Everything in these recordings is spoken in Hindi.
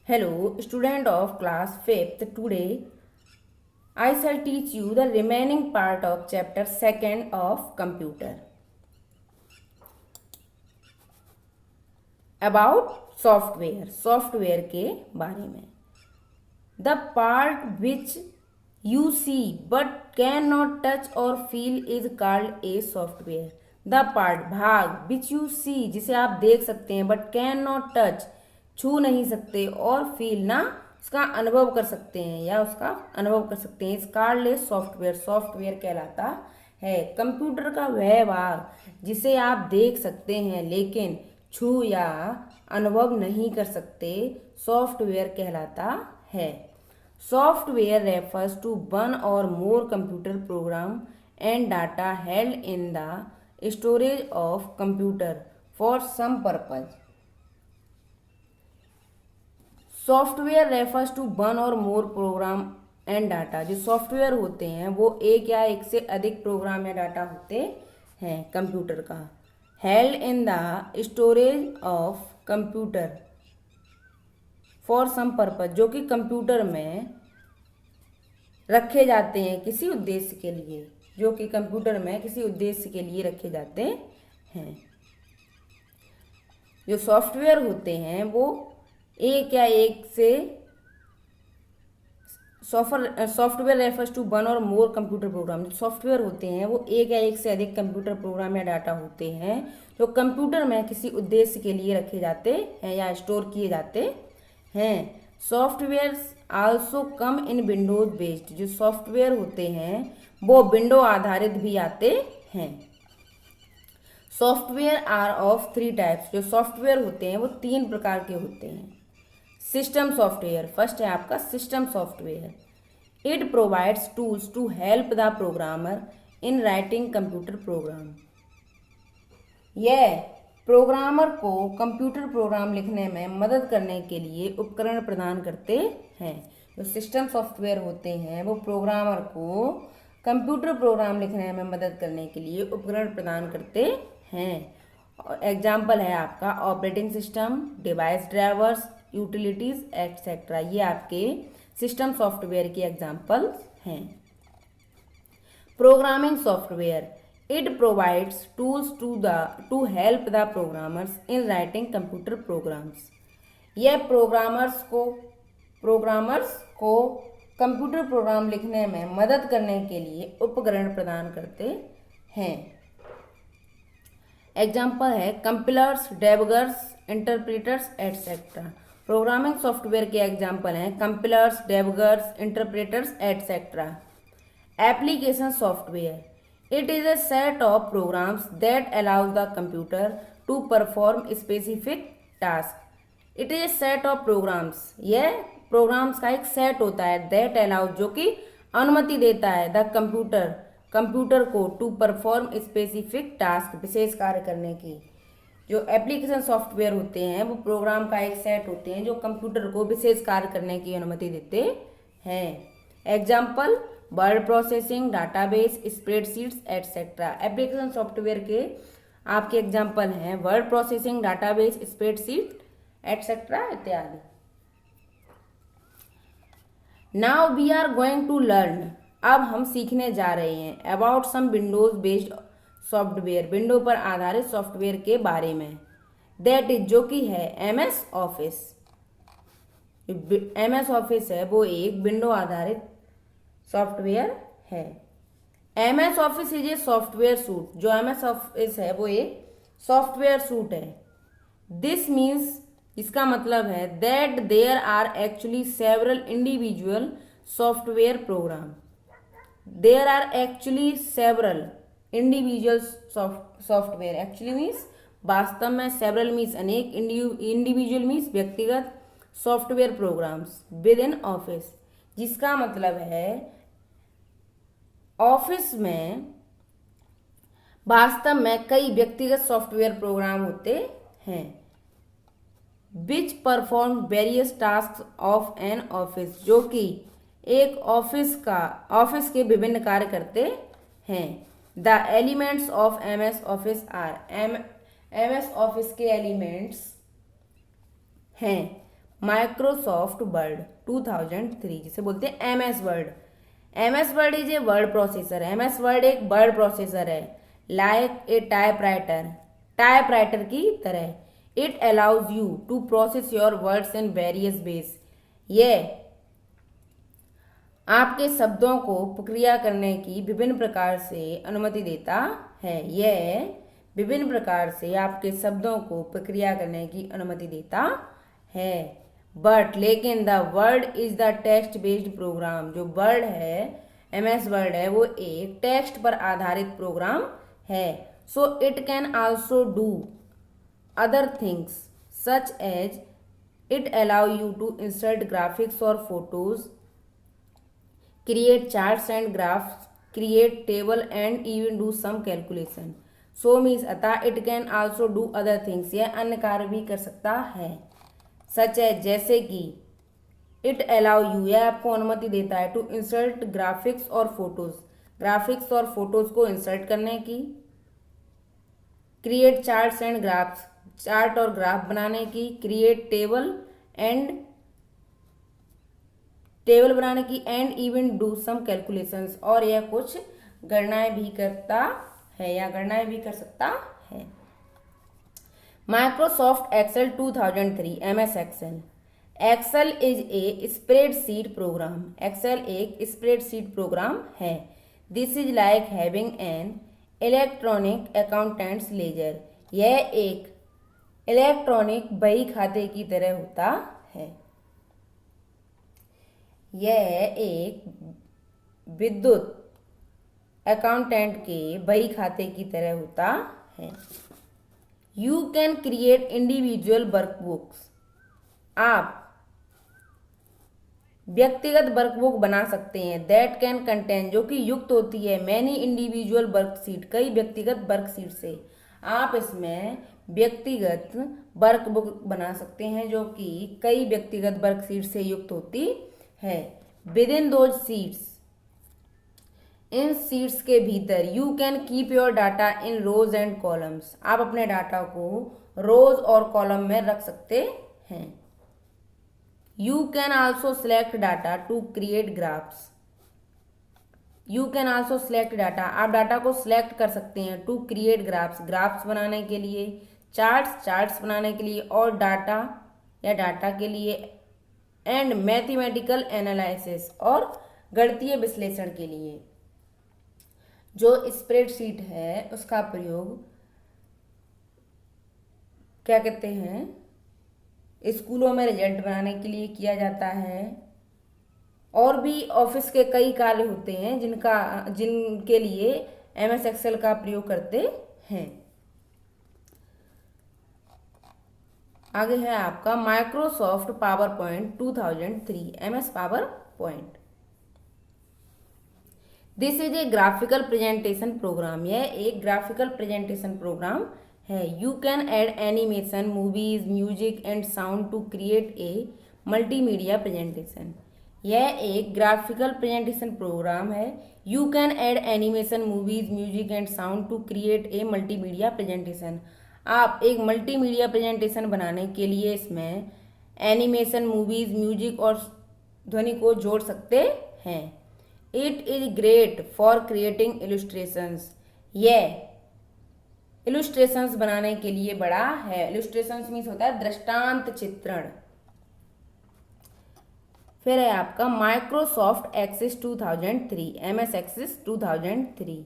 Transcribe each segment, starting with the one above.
Hello, student of class 5th. Today I shall teach you the remaining part of chapter 2nd of computer. About software के बारे में. The part which you see but cannot touch or feel is called a software. The part भाग which you see जिसे आप देख सकते हैं but cannot touch छू नहीं सकते और फील ना उसका अनुभव कर सकते हैं या उसका अनुभव कर सकते हैं, इस called a software. सॉफ्टवेयर कहलाता है कंप्यूटर का वह भाग जिसे आप देख सकते हैं लेकिन छू या अनुभव नहीं कर सकते, सॉफ्टवेयर कहलाता है. Software refers to one or more computer program and data held in the storage of computer for some purpose. Software refers to one or more program and data. जो सॉफ्टवेयर होते हैं वो एक या एक से अधिक प्रोग्राम या डाटा होते हैं कंप्यूटर का. Held in the storage of computer for some purpose, जो कि कंप्यूटर में रखे जाते हैं किसी उद्देश्य के लिए, जो कि कंप्यूटर में किसी उद्देश्य के लिए रखे जाते हैं. जो सॉफ्टवेयर होते हैं वो एक या एक से सॉफ्टवेयर रेफर्स टू वन और मोर कंप्यूटर प्रोग्राम. जो सॉफ्टवेयर होते हैं वो एक या एक से अधिक कंप्यूटर प्रोग्राम या डाटा होते हैं जो कंप्यूटर में किसी उद्देश्य के लिए रखे जाते हैं या स्टोर किए जाते हैं. Software also come in windows based. जो सॉफ्टवेयर होते हैं वो विंडो आधारित भी आते हैं. Software are of 3 types. जो सॉफ्टवेयर होते हैं वो 3 प्रकार के होते हैं. सिस्टम सॉफ्टवेयर, फर्स्ट है आपका system software. It provides tools to help the programmer in writing computer program. यह प्रोग्रामर को कंप्यूटर प्रोग्राम लिखने में मदद करने के लिए उपकरण प्रदान करते हैं. जो सिस्टम सॉफ्टवेयर होते हैं वो प्रोग्रामर को कंप्यूटर प्रोग्राम लिखने में मदद करने के लिए उपकरण प्रदान करते हैं. एग्जाम्पल है आपका operating system, device drivers, utilities etcetera. ये आपके सिस्टम सॉफ्टवेयर के एग्जाम्पल्स हैं. Programming software, it provides tools to help the programmers in writing computer programs. यह प्रोग्रामर्स को कंप्यूटर प्रोग्राम लिखने में मदद करने के लिए उपकरण प्रदान करते हैं. एग्जाम्पल है compilers, debuggers, interpreters etcetera. Programming software के एग्जाम्पल हैं compilers, debuggers, interpreters etcetera. Application software, it is a set of programs that allows the computer to perform specific task. It is a set of programs. यह programs का एक सेट होता है that allows, जो कि अनुमति देता है the कंप्यूटर को to perform specific task, विशेष कार्य करने की. जो एप्लीकेशन सॉफ्टवेयर होते हैं वो प्रोग्राम का एक सेट होते हैं जो कंप्यूटर को विशेष कार्य करने की अनुमति देते हैं. Example word processing, database, spreadsheets etcetera. Application software के आपके एग्जाम्पल हैं word processing, database, spreadsheet etcetera इत्यादि. Now we are going to learn. अब हम सीखने जा रहे हैं about some Windows based software. Window पर आधारित सॉफ्टवेयर के बारे में. दैट इज, जो कि है MS ऑफिस. MS ऑफिस है वो एक विंडो आधारित सॉफ्टवेयर है. MS office is a software suite. जो MS ऑफिस है वो एक सॉफ्टवेयर सूट है. दिस मीन्स, इसका मतलब है that there are actually several individual software program. There are actually several individual software. Actually means वास्तव में, सेवरल मीन्स अनेक, इंडिविजुअल मीन्स व्यक्तिगत software programs within office. जिसका मतलब है ऑफिस में वास्तव में कई व्यक्तिगत सॉफ्टवेयर प्रोग्राम होते हैं which perform various task of an office. जो कि एक ऑफिस के विभिन्न कार्य करते हैं. The elements of MS office are. MS office के एलिमेंट्स हैं माइक्रोसॉफ्ट वर्ड 2003, जिसे बोलते हैं MS Word. MS Word is a word processor. MS Word एक वर्ड प्रोसेसर है, लाइक ए टाइपराइटर की तरह। It allows you to process your words in various ways. यह आपके शब्दों को प्रक्रिया करने की विभिन्न प्रकार से अनुमति देता है। यह विभिन्न प्रकार से आपके शब्दों को प्रक्रिया करने की अनुमति देता है। बट लेकिन the word is the text based program. जो वर्ड है, एमएस वर्ड है, वो एक टेक्स्ट पर आधारित प्रोग्राम है। So it can also do other things such as it allow you to insert graphics और photos, create charts and graphs, create table and even do some calculation. So means अतः it can also do other things, यह अन्य कार्य भी कर सकता है। सच है, जैसे कि it allow you, यह आपको अनुमति देता है to insert graphics और photos, ग्राफिक्स और फोटोज को इंसर्ट करने की, create charts and graphs, chart और ग्राफ बनाने की, create टेबल बनाने की, and even do some calculations, और यह कुछ गणनाएं भी करता है या गणनाएं भी कर सकता है। Microsoft Excel 2003, MS Excel. Excel is a spreadsheet program. Excel एक स्प्रेडशीट प्रोग्राम है। This is like having an electronic accountant's ledger. यह एक इलेक्ट्रॉनिक बही खाते की तरह होता है। यह एक विद्युत अकाउंटेंट के बही खाते की तरह होता है। You can create individual workbooks. आप व्यक्तिगत वर्कबुक बना सकते हैं। दैट कैन कंटेन, जो कि युक्त होती है, मैनी इंडिविजुअल वर्कशीट, कई व्यक्तिगत वर्कशीट से। आप इसमें व्यक्तिगत वर्कबुक बना सकते हैं जो कि कई व्यक्तिगत वर्कशीट से युक्त होती है। विद इन दोज सीट्स, इन सीट्स के भीतर, you can keep your data in rows and columns. आप अपने डाटा को रोज और कॉलम में रख सकते हैं। You can also select data to create graphs. You can also select data, आप डाटा को सिलेक्ट कर सकते हैं टू क्रिएट ग्राफ्स, ग्राफ्स बनाने के लिए, चार्ट्स बनाने के लिए, और डाटा के लिए, एंड मैथमेटिकल एनालिसिस, और गणितीय विश्लेषण के लिए। जो स्प्रेडशीट है उसका प्रयोग क्या कहते हैं, स्कूलों में रिजल्ट बनाने के लिए किया जाता है, और भी ऑफिस के कई कार्य होते हैं जिनके लिए एमएस एक्सेल का प्रयोग करते हैं। आगे है आपका Microsoft PowerPoint 2003, MS PowerPoint. This is a graphical presentation program. यह एक ग्राफिकल प्रेजेंटेशन प्रोग्राम है। You can add animation, movies, music and sound to create a multimedia presentation. यह एक ग्राफिकल प्रेजेंटेशन प्रोग्राम है। You can add animation, movies, music and sound to create a multimedia presentation. आप एक मल्टीमीडिया प्रेजेंटेशन बनाने के लिए इसमें एनिमेशन, मूवीज, म्यूजिक और ध्वनि को जोड़ सकते हैं। It is great for creating illustrations. यह इलस्ट्रेशंस बनाने के लिए बड़ा है। इलस्ट्रेशंस मीन्स होता है दृष्टांत चित्रण। फिर है आपका Microsoft Access 2003, MS Access 2003।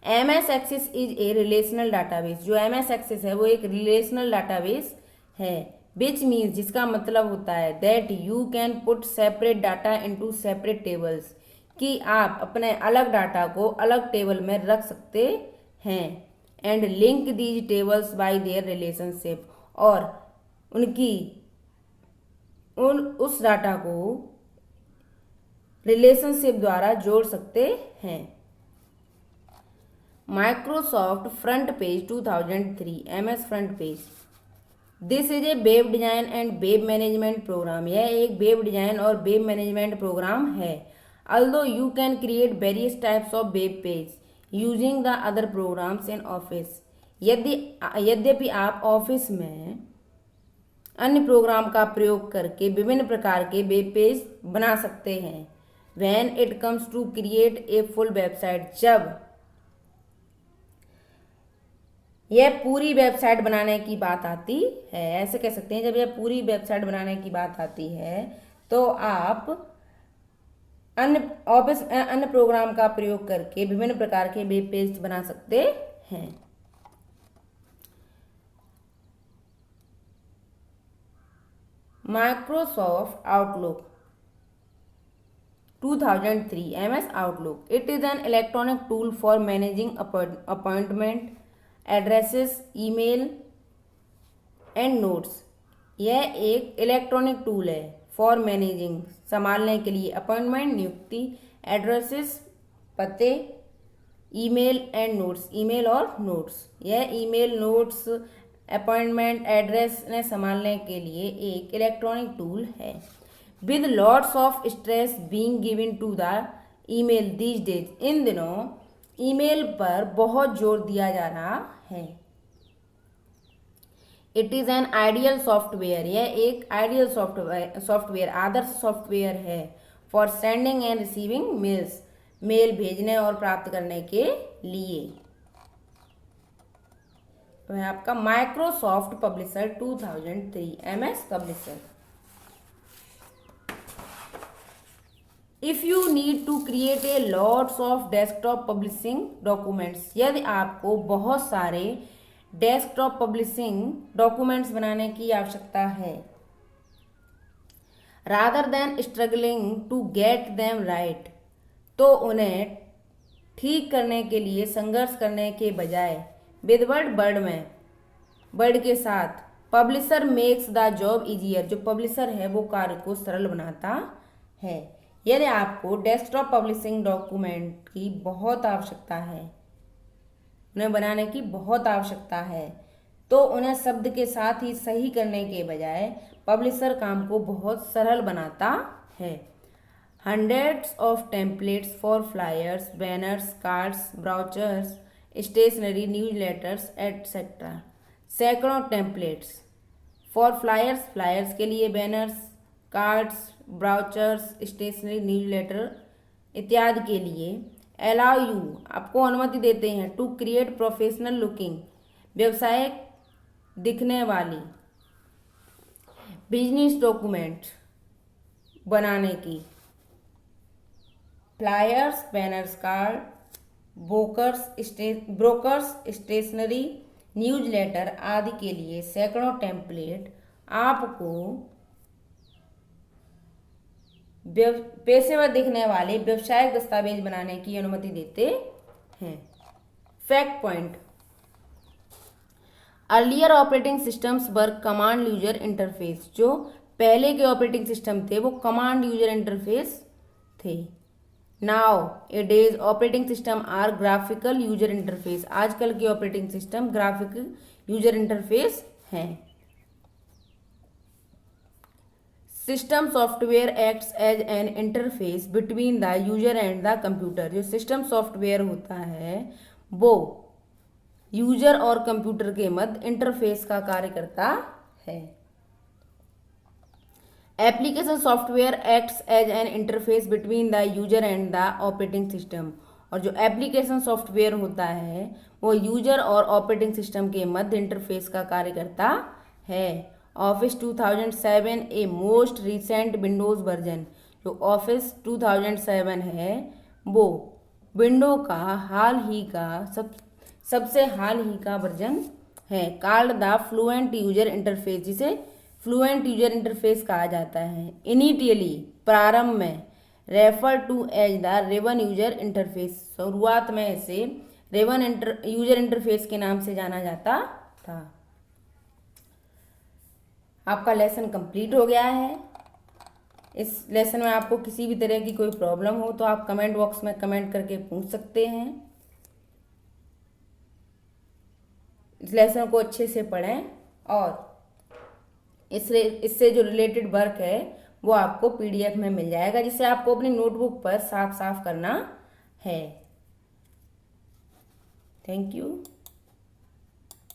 MS Access is a relational database. जो एमएस एक्सेस है वो एक रिलेशनल डाटाबेस है। विच मीन्स, जिसका मतलब होता है that you can put separate data into separate tables, कि आप अपने अलग डाटा को अलग टेबल में रख सकते हैं। And link these tables by their relationship, और उस डाटा को रिलेशनशिप द्वारा जोड़ सकते हैं। Microsoft FrontPage 2003, MS FrontPage. This is a web design and web management program. यह एक वेब डिजाइन और वेब मैनेजमेंट प्रोग्राम है। Although you can create various types of web page using the other programs in office. यद्यपि आप ऑफिस में अन्य प्रोग्राम का प्रयोग करके विभिन्न प्रकार के वेब पेज बना सकते हैं। When it comes to create a full website, जब यह पूरी वेबसाइट बनाने की बात आती है, ऐसे कह सकते हैं, जब यह पूरी वेबसाइट बनाने की बात आती है तो आप अन्य प्रोग्राम का प्रयोग करके विभिन्न प्रकार के वेब पेज बना सकते हैं। Microsoft outlook 2003 MS Outlook. It is an electronic tool for managing appointment, addresses, email and notes. यह एक इलेक्ट्रॉनिक टूल है फॉर मैनेजिंग, संभालने के लिए, अपॉइंटमेंट, नियुक्ति, एड्रेसेस, पते, ईमेल एंड नोट्स, ईमेल और नोट्स। यह ईमेल, नोट्स, अपॉइंटमेंट, एड्रेस ने संभालने के लिए एक इलेक्ट्रॉनिक टूल है। With lots of stress being given to the email these days, इन दिनों ईमेल पर बहुत जोर दिया जा रहा है। It is an ideal software, यह एक आइडियल सॉफ्टवेयर, आदर्श सॉफ्टवेयर है for sending and receiving mails, mail भेजने और प्राप्त करने के लिए। तो है आपका Microsoft Publisher 2003 MS Publisher. If you need to create a lots of desktop publishing documents, यदि आपको बहुत सारे डेस्कटॉप पब्लिशिंग डॉक्यूमेंट्स बनाने की आवश्यकता है, rather than struggling to get them right, तो उन्हें ठीक करने के लिए संघर्ष करने के बजाय, विद वर्ड के साथ, publisher makes the job easier, जो पब्लिशर है वो कार्य को सरल बनाता है। यदि आपको डेस्कटॉप पब्लिशिंग डॉक्यूमेंट की बहुत आवश्यकता है, उन्हें बनाने की बहुत आवश्यकता है, तो उन्हें शब्द के साथ ही सही करने के बजाय पब्लिशर काम को बहुत सरल बनाता है। Hundreds of templates for flyers, banners, cards, brochures, stationery, newsletters etcetera. सैकड़ों टेम्पलेट्स फॉर फ्लायर्स के लिए, banners, cards, brochures, stationery, newsletter इत्यादि के लिए। अलाउ यू, आपको अनुमति देते हैं, टू क्रिएट प्रोफेशनल लुकिंग, व्यवसायिक दिखने वाली बिजनेस डॉक्यूमेंट बनाने की। Flyers, banners, card, brokers, stationery, newsletter आदि के लिए सैकड़ों टेम्पलेट आपको पेशेवर दिखने वाले व्यवसायिक दस्तावेज बनाने की अनुमति देते हैं। Fact point, earlier operating systems work command user interface, जो पहले के ऑपरेटिंग सिस्टम थे वो कमांड यूजर इंटरफेस थे। Nowadays operating system are graphical user interface, आजकल के operating system graphical user interface हैं। System software acts as an interface between the user and the computer, जो सिस्टम सॉफ्टवेयर होता है वो यूजर और कंप्यूटर के मध्य इंटरफेस का कार्य करता है। Application software acts as an interface between the user and the operating system, और जो एप्लीकेशन सॉफ्टवेयर होता है वो यूजर और ऑपरेटिंग सिस्टम के मध्य इंटरफेस का कार्य करता है। Office 2007 a most recent Windows version, जो ऑफिस 2007 है वो विंडो का सबसे हाल ही का वर्जन है। Called the fluent user interface, जिसे फ्लुएंट यूजर इंटरफेस कहा जाता है। इनिशियली, प्रारंभ में, refer to as the ribbon user interface, शुरुआत में इसे रेवन यूजर इंटरफेस के नाम से जाना जाता था। आपका लेसन कंप्लीट हो गया है। इस लेसन में आपको किसी भी तरह की कोई प्रॉब्लम हो तो आप कमेंट बॉक्स में कमेंट करके पूछ सकते हैं। इस लेसन को अच्छे से पढ़ें और इससे जो रिलेटेड वर्क है वो आपको PDF में मिल जाएगा, जिसे आपको अपनी नोटबुक पर साफ साफ करना है। Thank you.